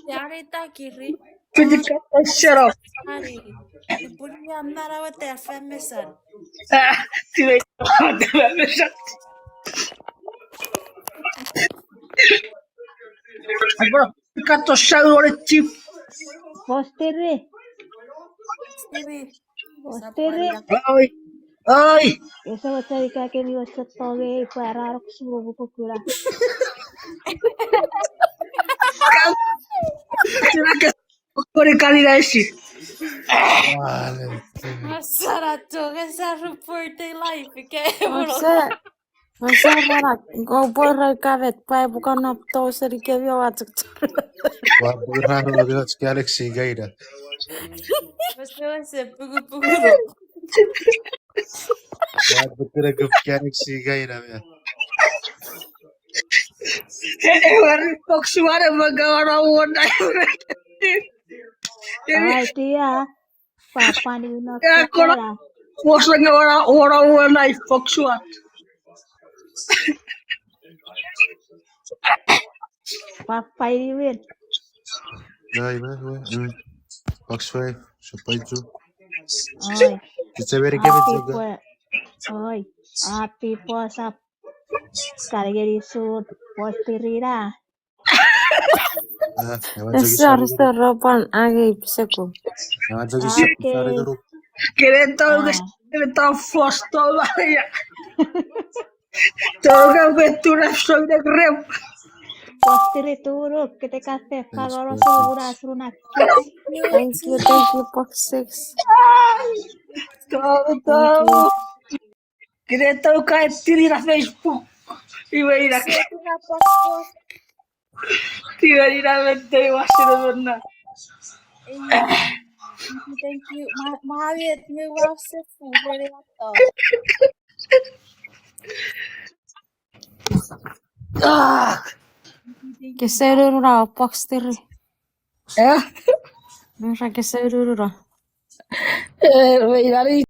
Yarita kiri. Shut up. Hari. Ibunya mnara wote afemesan. Agora fica tochado o chip. Postere. Siri. Postere. Oi. Oi. Esa wacari kake mi wasatoge pararok subuh pukula. Será que por calidad esse? Masara toga sa reporte live ke bro. Masa rara gobor kavet pai bukan napto seri kevio wacak. Waburano Galaxy Galaxy Gaida. Masa pugu pugu. Wabutira Galaxy Gaida. Agora Foxuara magawara wona. Ah itu ya. Papa ni Agora nakakala. Foxa ngawara wona Foxuara. Papa ini win. Gai, Fox 5, Shopaichu. Oi. Kita beri kevit Api juga. po. Oi. Api po sa karigeri sud postirira. Besar serapan agi piseko. Nah, jadi Oke. sari dulu. Kita fosto ya. Toga betura sobre grem. Postiri turuk kita kasih kalau suruh nak. Thank you, Box 6. Todo. Kita kai tiri na Facebook. Iba ir a Iba ir a mente Washington. Thank you. Mahavir mi wase fugere ato. Keserura Box 3. Eh? Mira keserura. Mira,